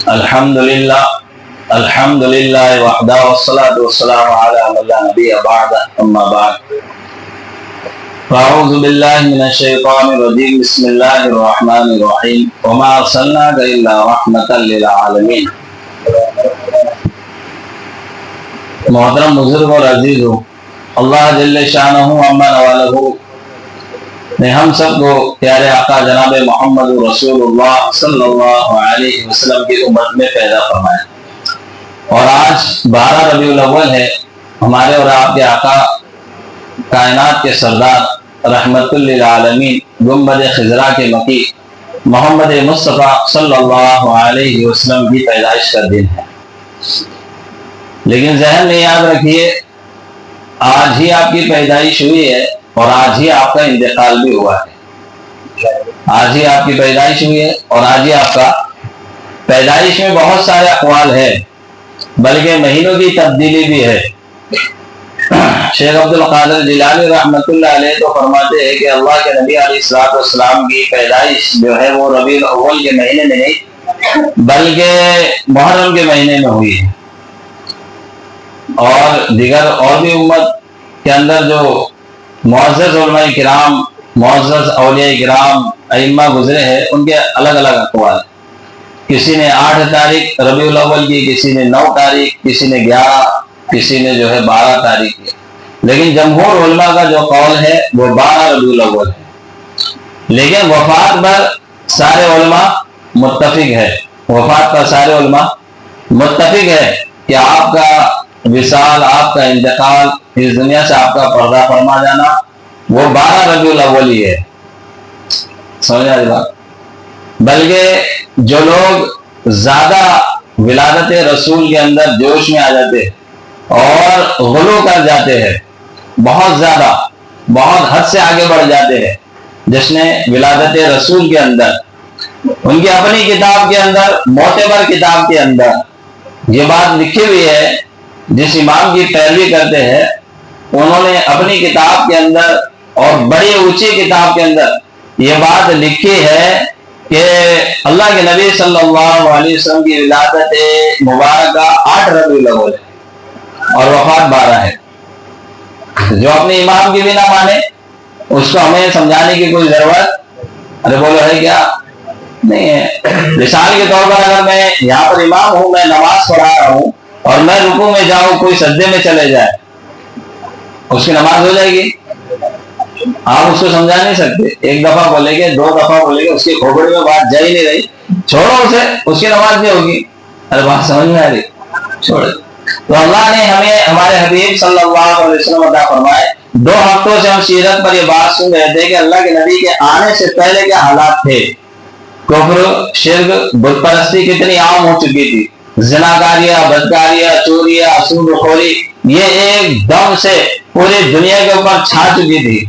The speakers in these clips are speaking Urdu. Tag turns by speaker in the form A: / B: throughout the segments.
A: الحمدللہ وحدہ والصلاة والسلام علی من لا نبی بعد اما بعد فاعوذ باللہ من الشیطان الرجیم بسم اللہ الرحمن الرحیم وما ارسلناک الا رحمتا للعالمین۔ محترم بزرگ اور عزیز ہو، اللہ جل شانہ عما نوالہ نے ہم سب کو پیارے آقا جناب محمد رسول اللہ صلی اللہ علیہ وسلم کی امت میں پیدا فرمایا، اور آج 12 ربیع الاول ہے۔ ہمارے اور آپ کے آقا کائنات کے سردار رحمت للعالمین گنبد خضرا کے مکی محمد مصطفیٰ صلی اللہ علیہ وسلم کی پیدائش کا دن ہے۔ لیکن ذہن میں یاد رکھیے، آج ہی آپ کی پیدائش ہوئی ہے اور آج ہی آپ کا انتقال بھی ہوا ہے۔ آج ہی آپ کی پیدائش ہوئی ہے اور آج ہی آپ کا پیدائش میں بہت سارے اقوال ہیں، بلکہ مہینوں کی تبدیلی بھی ہے۔ شیخ عبد القادر جیلانی رحمۃ اللہ علیہ تو فرماتے ہیں کہ اللہ کے نبی علیہ الصلوۃ والسلام کی پیدائش جو ہے وہ ربیع الاول کے مہینے میں نہیں بلکہ محرم کے مہینے میں ہوئی ہے، اور دیگر اور بھی امت کے اندر جو معزز علماء کرام، معزز اولیاء کرام، ائمہ گزرے ہیں، ان کے الگ الگ اقوال۔ کسی نے 8 تاریخ ربیع الاول کی، کسی نے 9 تاریخ، کسی نے 11، کسی نے جو ہے 12 تاریخ کی، لیکن جمہور علماء کا جو قول ہے وہ 12 ربیع الاول ہے۔ لیکن وفات پر سارے علماء متفق ہے، وفات پر سارے علماء متفق ہے کہ آپ کا وصال، آپ کا انتقال، اس دنیا سے آپ کا پردہ فرما جانا وہ 12 ربیع الاول ہی ہے۔ سمجھ آئی بات؟ بلکہ جو لوگ زیادہ ولادت رسول کے اندر جوش میں آ جاتے اور غلو کر جاتے ہیں، بہت زیادہ، بہت حد سے آگے بڑھ جاتے ہیں جشن ولادت رسول کے اندر، ان کی اپنی کتاب کے اندر، معتبر کتاب کے اندر یہ بات لکھی ہوئی ہے۔ جس امام کی پیروی کرتے ہیں انہوں نے اپنی کتاب کے اندر اور بڑی اونچی کتاب کے اندر یہ بات لکھی ہے کہ اللہ کے نبی صلی اللہ علیہ وسلم کی ولادت مبارکہ 8 ربیع الاول ہے اور وفات 12 ہے۔ جو اپنے امام کی بھی نہ مانے اس کو ہمیں سمجھانے کی کوئی ضرورت ارے بولو ہے کیا نہیں ہے۔ مثال کے طور پر اگر میں یہاں پر امام ہوں، میں نماز پڑھا رہا ہوں اور میں رکوع میں جاؤں، کوئی سجدے میں چلے جائے، اس کی نماز ہو جائے گی؟ آپ اس کو سمجھا نہیں سکتے۔ 1 دفعہ بولے گے، 2 دفعہ بولے گے، اس کی کھوپڑی میں بات جا ہی نہیں رہی، چھوڑو اسے، اس کی نماز نہیں ہوگی۔ ارے بات سمجھ میں آ رہی؟ چھوڑے۔ تو اللہ نے ہمیں ہمارے حبیب صلی اللہ علیہ وسلم عطا فرمائے۔ 2 ہفتوں سے ہم سیرت پر یہ بات سن رہے تھے کہ اللہ کے نبی کے آنے سے پہلے کیا حالات تھے۔ کفر، شرک، بت پرستی کتنی عام ہو چکی تھی، زناکاریاں، بدکاریاں، چوریاں، سود خوری، یہ ایک دم سے پوری دنیا کے اوپر چھا چکی تھی۔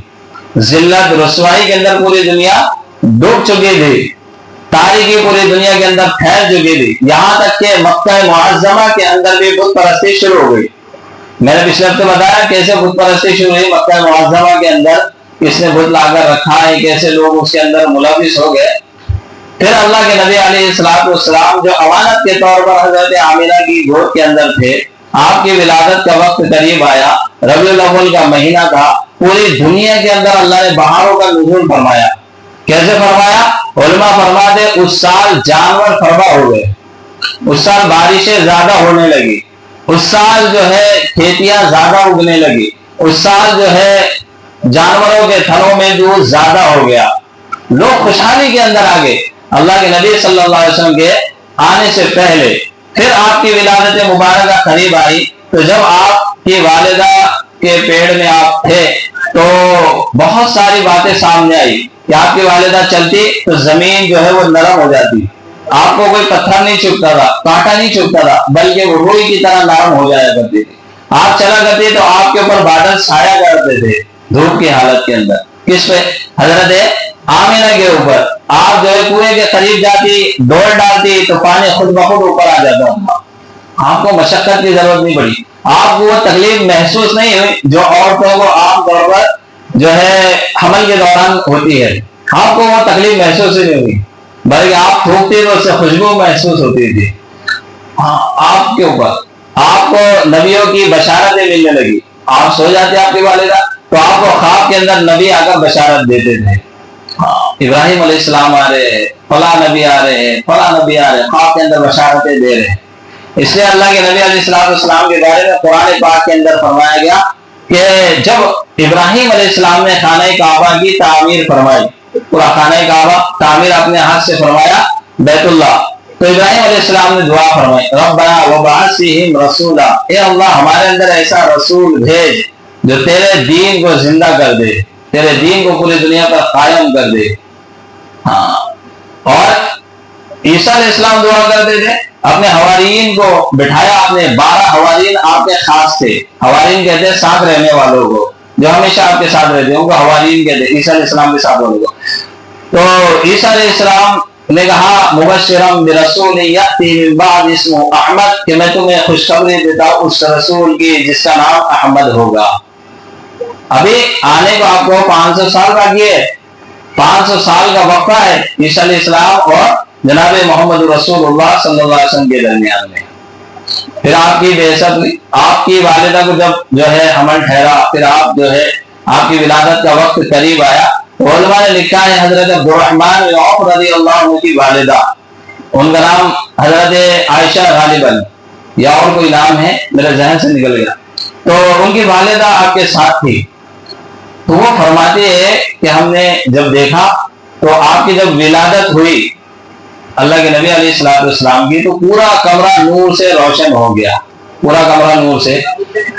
A: ذلت، رسوائی کے اندر پوری دنیا ڈوب چکی تھی، تاریکی پوری دنیا کے اندر پھیل چکی تھی، یہاں تک کہ مکہ معظمہ کے اندر بھی بت پرستی شروع ہو گئی۔ میں نے پچھلے ہفتے بتایا کیسے بت پرستی شروع ہوئی مکہ معظمہ کے اندر، کس نے بت لا کر رکھا ہے، کیسے لوگ اس کے اندر ملوث ہو گئے۔ پھر اللہ کے نبی علیہ الصلوۃ والسلام جو امانت کے طور پر حضرت آمنہ کی گود کے اندر تھے، آپ کی ولادت کا وقت قریب آیا، ربیع الاول کا مہینہ تھا، پوری دنیا کے اندر اللہ نے بہاروں کا نزول فرمایا۔ کیسے فرمایا؟ علماء فرماتے اس سال جانور فربا ہو گئے، اس سال بارشیں زیادہ ہونے لگی، اس سال جو ہے کھیتیاں زیادہ اگنے لگی، اس سال جو ہے جانوروں کے تھنوں میں دودھ زیادہ ہو گیا، لوگ خوشحالی کے اندر آ گئے اللہ کے نبی صلی اللہ علیہ وسلم کے آنے سے پہلے۔ پھر آپ کی ولادت مبارکہ قریب آئی تو جب آپ کی والدہ کے پیڑ میں آپ تھے تو بہت ساری باتیں سامنے آئی کہ آپ کی والدہ چلتی تو زمین جو ہے وہ نرم ہو جاتی، آپ کو کوئی پتھر نہیں چبھتا تھا، کانٹا نہیں چبھتا تھا، بلکہ وہ روئی کی طرح نرم ہو جایا کرتی تھی۔ آپ چلا کرتے تو آپ کے اوپر بادل چھایا کرتے تھے دھوپ کی حالت کے اندر۔ کس پہ؟ حضرت آمنہ کے اوپر۔ آپ جو ہے کنویں کے قریب جاتی، ڈول ڈالتی تو پانی خود بخود اوپر آ جاتا تھا، آپ کو مشقت کی ضرورت نہیں پڑی، آپ کو وہ تکلیف محسوس نہیں ہوئی جو عورتوں کو عام طور پر جو ہے حمل کے دوران ہوتی ہے۔ آپ کو وہ تکلیف محسوس ہی نہیں ہوئی، بلکہ آپ تھوکتے تو اس سے خوشبو محسوس ہوتی تھی۔ ہاں آپ کے اوپر آپ کو نبیوں کی بشارتیں ملنے لگی. آپ سو جاتے آپ کی والدہ تو آپ کو خواب کے اندر نبی آ کر بشارت دیتے تھے. ابراہیم علیہ السلام آ رہے ہیں, فلاں نبی آ رہے ہیں, فلاں نبی آ رہے ہیں, خواب کے اندر بشارتیں دے رہے ہیں. اس لیے اللہ کے نبی علیہ السلام کے بارے میں قرآن پاک کے اندر فرمایا گیا کہ جب ابراہیم علیہ السلام نے خانہ کعبہ کی تعمیر فرمائی, پورا خانہ کعبہ تعمیر اپنے ہاتھ سے فرمایا, بیت اللہ, تو ابراہیم علیہ السلام نے دعا فرمائی, ربنا وبعث فیہم رسولا, اے اللہ ہمارے اندر ایسا رسول بھیج جو تیرے دین کو زندہ کر دے, تیرے دین کو پوری دنیا پر قائم کر دے. ہاں, اور عیسیٰ علیہ السلام دعا کرتے تھے, اپنے حواریین کو بٹھایا, آپ نے 12 حواریین آپ کے خاص تھے. حواریین کہتے ہیں ساتھ رہنے والوں کو, جو ہمیشہ آپ کے ساتھ رہتے ہیں ان کو حواریین کہتے ہیں, عیسیٰ علیہ السلام کے ساتھ والوں کو. تو عیسیٰ علیہ السلام نے کہا مبشرا برسول یأتی من بعد اسمہ احمد, کہ میں تمہیں خوشخبری دیتا ہوں اس رسول کی جس کا نام احمد ہوگا. ابھی آنے کو آپ کو 500 سال باقی ہے, 500 سال کا وقفہ ہے عیسیٰ علیہ السلام اور جناب محمد رسول اللہ صلی اللہ علیہ وسلم کے درمیان میں. پھر آپ کی بعثت, آپ کی والدہ کو جب جو ہے حمل ٹھہرا, پھر آپ جو ہے آپ کی ولادت کا وقت قریب آیا, علماء نے لکھا ہے حضرت عبد الرحمن بن عوف رضی اللہ عنہ کی والدہ, ان کا نام حضرت عائشہ غالباً یا اور کوئی نام ہے میرے ذہن سے نکل گیا, تو ان کی والدہ آپ کے ساتھ تھی. تو وہ فرماتے ہیں کہ ہم نے جب دیکھا تو آپ کی جب ولادت ہوئی اللہ کے نبی علیہ السلام کی, تو پورا کمرہ نور سے روشن ہو گیا, پورا کمرہ نور سے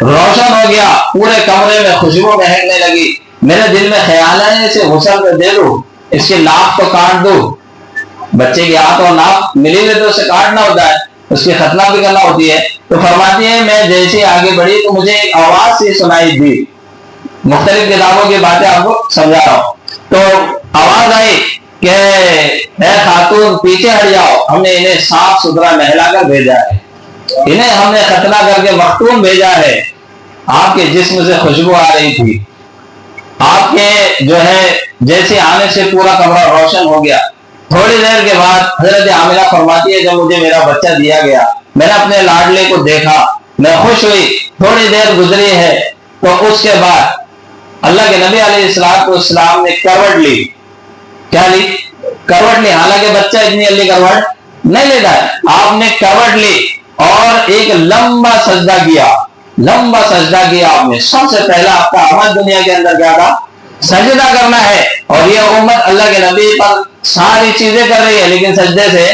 A: روشن ہو گیا, پورے کمرے میں خوشبو مہکنے لگی. میرے دل میں خیال ہے اسے غسل کر دے دوں, اس کی ناک تو کاٹ دوں, بچے کی ہاتھ اور ناک ملی ہوئی تو اسے کاٹنا ہوتا ہے, اس کی ختنہ بھی کرنا ہوتی ہے. تو فرماتی ہے میں جیسے آگے بڑھی تو مجھے ایک آواز سی سنائی دی, مختلف کتابوں کی باتیں آپ کو سمجھا رہا ہوں. تو آواز آئی کہ اے خاتون پیچھے ہٹ جاؤ, ہم نے انہیں صاف ستھرا نہلا کر بھیجا ہے, انہیں ہم نے ختنہ کر کے مختوم بھیجا ہے. آپ کے جسم سے خوشبو آ رہی تھی, آپ کے جو ہے جیسے آنے سے پورا کمرہ روشن ہو گیا. تھوڑی دیر کے بعد حضرت عامرہ فرماتی ہے جب مجھے میرا بچہ دیا گیا, میں نے اپنے لاڈلے کو دیکھا, میں خوش ہوئی. تھوڑی دیر گزری ہے تو اس کے بعد اللہ کے نبی علیہ السلام نے کروٹ لی. کیا لی؟ کروٹ لی. حالانکہ بچہ اتنی جلدی کروٹ نہیں لیتا ہے, آپ نے کروٹ لی اور ایک لمبا سجدہ کیا, لمبا سجدہ کیا آپ نے. سب سے پہلا آپ کا عمل دنیا کے اندر کیا تھا؟ سجدہ کرنا ہے. اور یہ امت اللہ کے نبی پر ساری چیزیں کر رہی ہے لیکن سجدے سے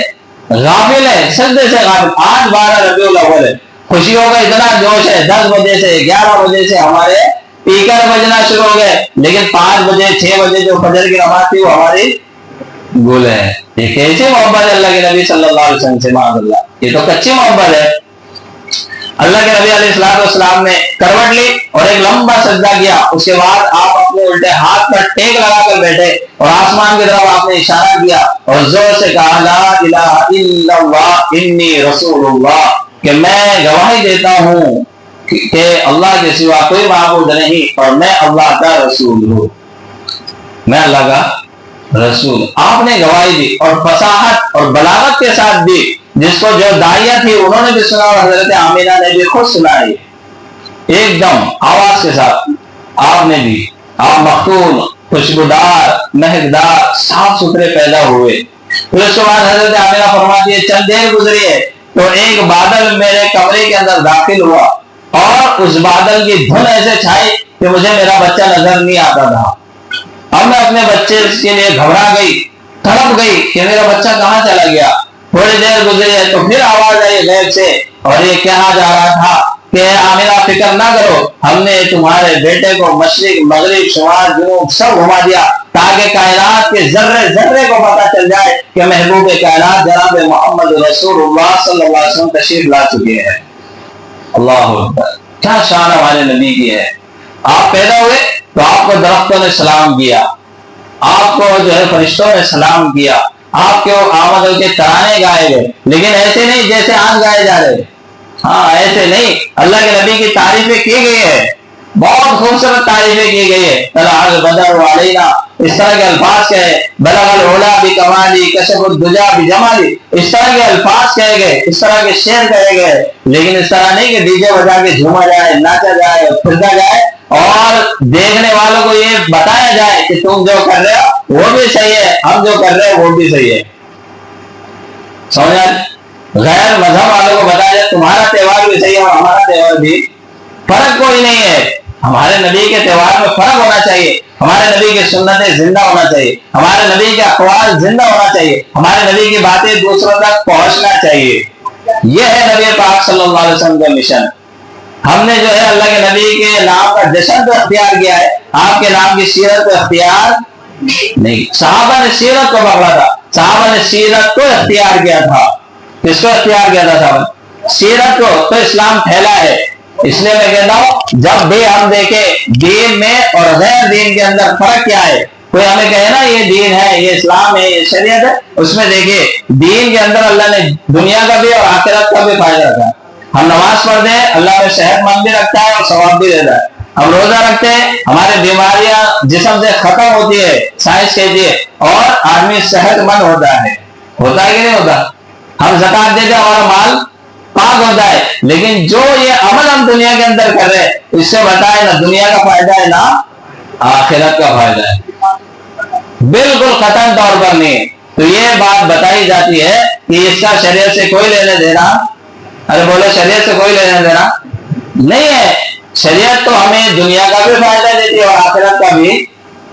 A: غافل ہے, سجدے سے غافل. آج 12 ربیع الاول ہے, خوشیوں کا اتنا جوش ہے, 10 بجے سے 11 بجے سے ہمارے اسپیکر بجنا شروع ہو گئے, لیکن 5 بجے 6 بجے جو فجر کی نماز تھی وہ ہماری گل ہے. یہ کیسی محبت ہے اللہ کے نبی صلی اللہ علیہ وسلم سے, معاذ اللہ, یہ تو کچی محبت ہے. اللہ کے نبی علیہ السلام نے کروٹ لی اور ایک لمبا سجدہ کیا. اس کے بعد آپ اپنے الٹے ہاتھ پر ٹیک لگا کر بیٹھے اور آسمان کی طرف آپ نے اشارہ کیا اور زور سے کہا لا الہ الا اللہ انی رسول اللہ, کہ میں گواہی دیتا ہوں کہ اللہ کے سوا کوئی معبود نہیں اور میں اللہ کا رسول ہوں, میں اللہ کا رسول. آپ نے گواہی دی اور فصاحت اور بلاغت کے ساتھ دی, جس کو جو داعیہ تھی انہوں نے بھی سنا اور حضرت عامرہ نے بھی خود سنائی, ایک دم آواز کے ساتھ آپ نے بھی. آپ مختون, خوشبودار, مہکدار, صاف ستھرے پیدا ہوئے. پھر اس کے بعد حضرت عامرہ فرماتی ہے چند دیر گزری ہے تو ایک بادل میرے کمرے کے اندر داخل ہوا اور اس بادل کی دھن ایسے چھائی کہ مجھے میرا بچہ نظر نہیں آتا تھا. اب میں اپنے بچے کے لیے گھبرا گئی, تڑپ گئی کہ میرا بچہ کہاں چلا گیا. تھوڑی دیر گزری ہے تو پھر آواز آئی غیب سے اور یہ کہا جا رہا تھا کہ عامرہ فکر نہ کرو, ہم نے تمہارے بیٹے کو مشرق مغرب شمال جنوب سب گھما دیا تاکہ کائنات کے ذرے ذرے کو پتہ چل جائے کہ محبوب کائنات جناب محمد رسول اللہ صلی اللہ علیہ وسلم تشریف لا چکے ہیں. اللہ اکبر, کیا شان ہمارے نبی کی ہے. آپ پیدا ہوئے تو آپ کو درختوں نے سلام کیا, آپ کو جو ہے فرشتوں نے سلام کیا, آپ کے آمد کے ترانے گائے گئے, لیکن ایسے نہیں جیسے آج گائے جا رہے. ہاں ایسے نہیں, اللہ کے نبی کی تعریفیں کی گئی ہے. بہت خوبصورت تعریفیں کی گئی ہے، طلع البدر علینا، اس طرح کے الفاظ کہے، بلغ العلا بکمالی کشف الدجا بجمالی، اس طرح کے الفاظ کہے گئے، اس طرح کے شعر کہے گئے، لیکن اس طرح نہیں کہ ڈی جے بجا کے جھوما جائے، ناچا جائے، پھرتا جائے اور دیکھنے والوں کو یہ بتایا جائے کہ تم جو کر رہے ہو وہ بھی صحیح ہے، ہم جو کر رہے ہیں وہ بھی صحیح ہے. سمجھا؟ غیر مذہب والوں کو بتایا جائے تمہارا تہوار بھی صحیح ہے اور ہمارا تہوار بھی، فرق کوئی نہیں ہے. ہمارے نبی کے تہوار میں فرق ہونا چاہیے، ہمارے نبی کی سنتیں زندہ ہونا چاہیے، ہمارے نبی کے اقوال زندہ ہونا چاہیے، ہمارے نبی کی باتیں دوسروں تک پہنچنا چاہیے. یہ ہے نبی پاک صلی اللہ علیہ وسلم کا مشن. ہم نے جو ہے اللہ کے نبی کے نام کا جشن تو اختیار کیا ہے، آپ کے نام کی سیرت کو اختیار نہیں. صحابہ نے سیرت کو پکڑا تھا، صحابہ نے سیرت کو اختیار کیا تھا. کس کو اختیار کیا تھا صاحب؟ سیرت کو. تو اسلام پھیلا ہے. اس لیے میں کہتا ہوں جب بھی ہم دیکھیں دین میں اور غیر دین کے اندر فرق کیا ہے، کوئی ہمیں کہے نا یہ دین ہے، یہ اسلام ہے، یہ شریعت ہے، اس میں دیکھیے دین کے اندر اللہ نے دنیا کا بھی اور آخرت کا بھی فائدہ رکھا ہے. ہم نماز پڑھتے ہیں، اللہ میں صحت مند بھی رکھتا ہے اور ثواب بھی دیتا ہے. ہم روزہ رکھتے ہیں، ہماری بیماریاں جسم سے ختم ہوتی ہے، سائنس کہتی ہے، اور آدمی صحت مند ہوتا ہے. ہوتا ہے کہ نہیں ہوتا؟ ہم زکات دیتے ہیں، ہمارا مال پاک ہوتا ہے. لیکن جو یہ عمل ہم دنیا کے اندر کر رہے ہیں، اس سے بتائے نہ دنیا کا فائدہ ہے نہ آخرت کا فائدہ ہے، بالکل قطعاً طور پر نہیں. تو یہ بات بتائی جاتی ہے کہ اس کا شریعت سے کوئی لینے دینا، ارے بولے شریعت سے کوئی لینا دینا نہیں ہے. شریعت تو ہمیں دنیا کا بھی فائدہ دیتی ہے اور آخرت کا بھی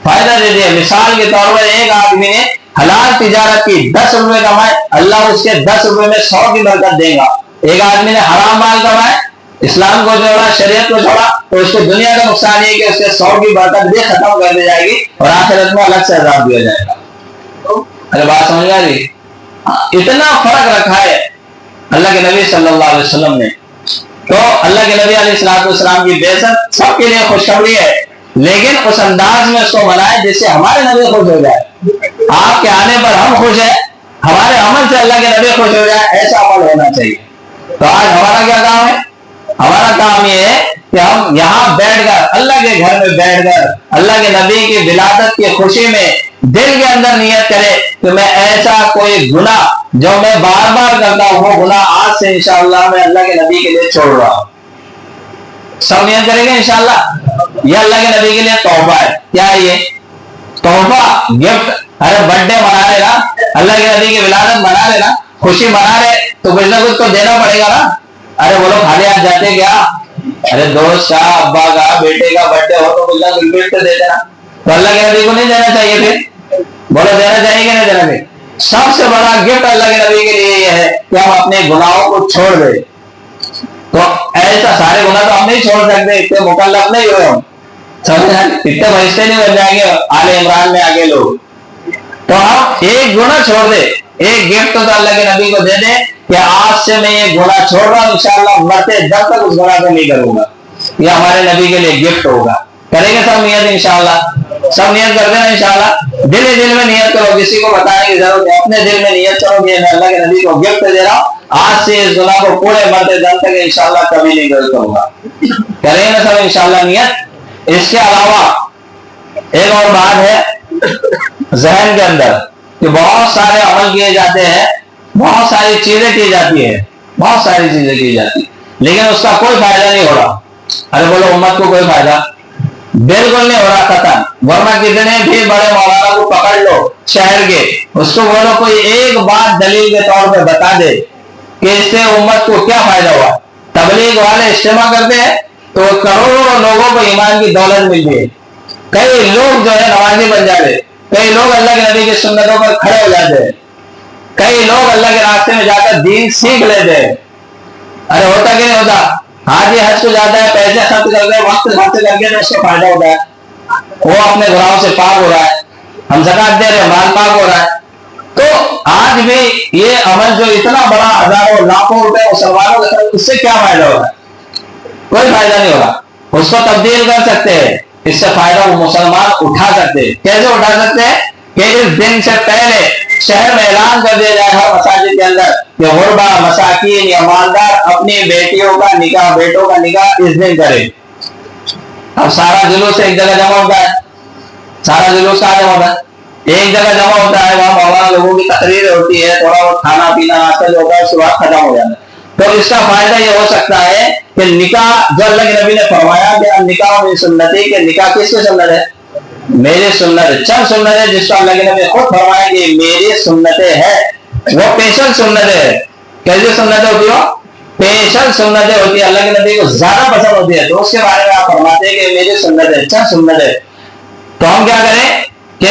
A: فائدہ دیتی ہے. مثال کے طور پر ایک آدمی نے حلال تجارت کی، 10 روپے کمائے، اللہ اس کے 10 روپے میں 100 کی برکت دے گا. ایک آدمی نے حرام مال کمائے، اسلام کو چھوڑا، شریعت کو چھوڑا، تو اس کو دنیا کا نقصان یہ کہ اس کے 100 کی برکت بھی ختم کر دی جائے گی اور آخرت میں الگ سے عذاب دیا جائے گا. ارے بات سمجھ آ رہی؟ اتنا فرق رکھا ہے اللہ کے نبی صلی اللہ علیہ وسلم نے. تو اللہ کے نبی علیہ السلام کی بعثت سب کے لیے خوشخبری ہے، لیکن اس انداز میں اس کو منائے جس سے ہمارے نبی خوش ہو جائے. آپ کے آنے پر ہم خوش ہیں، ہمارے عمل سے اللہ کے نبی خوش ہو جائے، ایسا عمل ہونا چاہیے. تو آج ہمارا کیا کام ہے؟ ہمارا کام یہ ہے کہ ہم یہاں بیٹھ کر، اللہ کے گھر میں بیٹھ کر، اللہ کے نبی کی ولادت کی خوشی میں دل کے اندر نیت کرے کہ میں ایسا کوئی گناہ جو میں بار بار کرتا ہوں وہ گناہ آج سے انشاءاللہ میں اللہ کے نبی کے لیے چھوڑ رہا ہوں. سب نیت کریں گے انشاءاللہ. یہ اللہ کے نبی کے لیے تحفہ ہے. کیا ہے یہ تحفہ؟ گفٹ. ارے برتھ ڈے منا رہے نا، اللہ کے نبی کی ولادت منا رہے نا، خوشی منا رہے، تو کچھ نہ کچھ تو دینا پڑے گا نا. ارے وہ لوگ خالی ہاتھ جاتے کیا؟ ارے دوست کا، ابا کا، بیٹے کا برتھ ڈے ہو تو کچھ نہ کچھ گفٹ دیتے نا. تو اللہ کے نبی کو نہیں دینا چاہیے پھر؟ بولو دینا چاہیے کہ نہیں دینا چاہیے؟ سب سے بڑا گفٹ اللہ کے نبی کے لیے یہ ہے کہ ہم اپنے گناہوں کو چھوڑ دیں. تو ایسا سارے گناہ تو ہم نہیں چھوڑ سکتے، اتنے مکلف نہیں ہوئے ہم، سمجھا؟ اتنے فرشتے نہیں بن جائیں گے آل عمران میں آگے لوگ. تو ہم ایک گناہ چھوڑ دے، ایک گفٹ تو اللہ کے نبی کو دے دیں کہ آج سے میں یہ گناہ چھوڑ رہا ہوں، انشاءاللہ مرتے جب تک اس گناہ کو نہیں کروں گا. یہ ہمارے نبی کے لیے گفٹ ہوگا. کریں گے سب نیت انشاءاللہ؟ سب نیت کر دینا انشاءاللہ. دل ہی دل میں نیت کرو، کسی کو بتانے کی ضرورت ہے، اپنے دل میں نیت کرو کہ میں اللہ کے نبی کو گفٹ دے رہا ہوں، آج سے اس گناہ کو پورے مرتے دم تک انشاءاللہ کبھی نہیں کروں گا. کریں گے سب انشاءاللہ نیت. اس کے علاوہ ایک اور بات ہے ذہن کے اندر کہ بہت سارے عمل کیے جاتے ہیں، بہت ساری چیزیں کی جاتی ہیں، بہت ساری چیزیں کی جاتی ہیں، لیکن اس کا کوئی فائدہ نہیں ہو رہا. ارے بولو امت کو کوئی فائدہ بالکل نہیں ہو رہا قطعاً. ورنہ کتنے بھی بڑے مولانا کو پکڑ لو شہر کے، اس کو بولو کوئی ایک بات دلیل کے طور پہ بتا دے کہ اس سے امت کو کیا فائدہ ہوا. تبلیغ والے اجتماع کرتے ہیں تو کروڑوں لوگوں کو ایمان کی دولت ملتی ہے. کئی لوگ جو ہے نمازی بن جاتے، کئی لوگ اللہ کے نبی کی سنتوں پر کھڑے ہو جاتے ہیں، کئی لوگ اللہ کے راستے میں جا کر دین سیکھ لیتے ہیں. ارے ہوتا کہ نہیں ہوتا؟ حاجی حج کو جاتا ہے، پیسے خرچ کرتے ہیں، وقت خرچ کر کے تو اس سے فائدہ ہوتا ہے، وہ اپنے گناہوں سے پاک ہو رہا ہے. ہم زکات دے رہے ہیں، مال پاک ہو رہا ہے. تو آج بھی یہ عمل جو اتنا بڑا ہزاروں لاکھوں روپے مسلمانوں کے ساتھ، اس سے کیا فائدہ ہو رہا ہے؟ کوئی فائدہ نہیں ہو رہا. اس کو تبدیل کر سکتے ہیں، اس سے فائدہ وہ مسلمان اٹھا سکتے ہیں. کیسے اٹھا سکتے ہیں؟ کہ اس دن سے پہلے شہر میں اعلان کر دیا جائے ہر مساجد کے اندر کہ غربا، مساکین یا مالدار اپنی بیٹیوں کا نکاح، بیٹوں کا نکاح اس دن کرے. اب سارا جلوس ایک جگہ جمع ہوتا ہے، سارا جلوس کہاں جمع ہوتا ہے؟ ایک جگہ جمع ہوتا ہے، وہاں مولانا لوگوں کی تقریر ہوتی ہے، تھوڑا بہت کھانا پینا ناشتہ جو ہوتا ہے اس کے بعد ختم ہو جاتا ہے۔ تو اس کا فائدہ یہ ہو سکتا ہے کہ نکاح جو اللہ کے نبی نے فرمایا کہ نکاح میری سنتی، کہ نکاح کس کی سنت ہے؟ میری سنت ہے، چند سنت ہے جس کو اللہ کے نبی خود فرمایا کہ میری سنتیں ہے، وہ اسپیشل سنت ہے۔ کیسی سنتیں ہوتی ہو؟ اسپیشل سنتیں ہوتی ہے، اللہ کے نبی کو زیادہ پسند ہوتی ہے، تو اس کے بارے میں آپ فرماتے ہیں کہ میری سنت ہے، چند سنت ہے۔ تو ہم کیا کریں کہ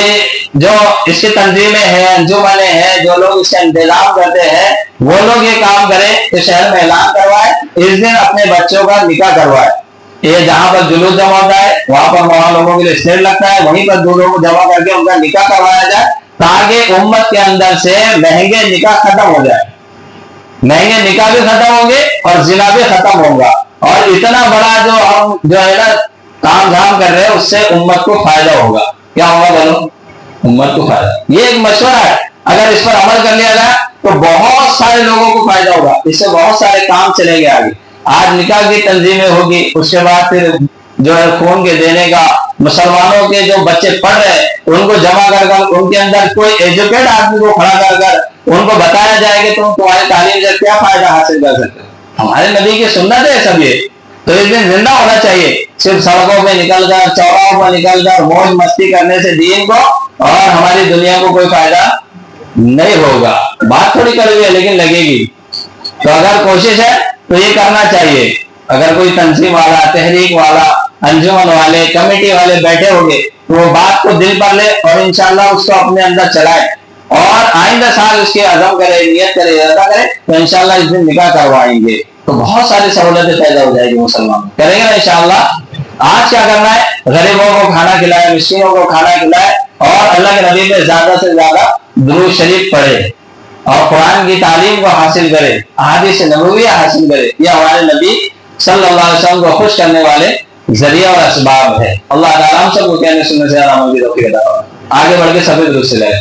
A: جو اس کی تنظیمیں ہیں، انجمنیں ہیں، جو لوگ اس کا انتظام کرتے ہیں، وہ لوگ یہ کام کریں کہ شہر میں اعلان کروائے، اس دن اپنے بچوں کا نکاح کروائے۔ یہ جہاں پر جلوس جمع ہوتا ہے وہاں پر وہاں لوگوں کے لیے اسٹیج لگتا ہے، وہیں پر دونوں کو جمع کر کے ان کا نکاح کروایا جائے، تاکہ امت کے اندر سے مہنگے نکاح ختم ہو جائے، مہنگے نکاح بھی ختم ہوں گے اور زنا بھی ختم ہوگا، اور اتنا بڑا جو ہم جو ہے نا کام دھام کر رہے ہیں اس سے امت کو فائدہ ہوگا۔ کیا ہوگا بولو؟ امت کو فائدہ۔ یہ ایک مشورہ ہے، اگر اس پر عمل کر لیا جائے تو بہت سارے لوگوں کو فائدہ ہوگا، اس سے بہت سارے کام چلیں گے آگے۔ آج نکاح کی تنظیمیں ہوگی، اس کے بعد پھر جو ہے خون کے دینے کا، مسلمانوں کے جو بچے پڑھ رہے ان کو جمع کر کر ان کے اندر کوئی ایجوکیٹ آدمی کو کھڑا کر کر ان کو بتایا جائے کہ تم تمہاری تعلیم سے کیا فائدہ حاصل کر سکتے ہو۔ ہمارے نبی کی سنت ہے سب یہ، تو اس دن زندہ ہونا چاہیے، صرف سڑکوں پہ نکل کر چوراہوں پہ نکل کر موج مستی کرنے سے دین کو اور ہماری دنیا کو کوئی فائدہ نہیں ہوگا۔ بات تھوڑی کڑوی ہے لیکن لگے گی، تو اگر کوشش ہے تو یہ کرنا چاہیے۔ اگر کوئی تنظیم والا، تحریک والا، انجمن والے، کمیٹی والے بیٹھے ہوگے تو وہ بات کو دل پر لے اور انشاءاللہ اس کو اپنے اندر چلائے، اور آئندہ سال اس کے عزم کرے، نیت کرے، ارادہ کرے تو انشاءاللہ اس دن نکاح کروائیں گے، تو بہت ساری سہولتیں پیدا ہو جائے گی۔ مسلمان کریں گے نا انشاءاللہ۔ آج کیا کرنا ہے؟ غریبوں کو کھانا کھلائے، مسکینوں کو کھانا کھلائے، اور اللہ کے نبی پہ زیادہ سے زیادہ درود شریف پڑھے، اور قرآن کی تعلیم کو حاصل کرے، احادیث نبویہ حاصل کرے۔ یہ ہمارے نبی صلی اللہ علیہ وسلم کو خوش کرنے والے ذریعہ اور اسباب ہے۔ اللہ تعالیٰ ہم سب کو کہنے سننے سے عمل کی توفیق عطا فرمائے۔ آگے بڑھ کے سبھی درود سے لائے۔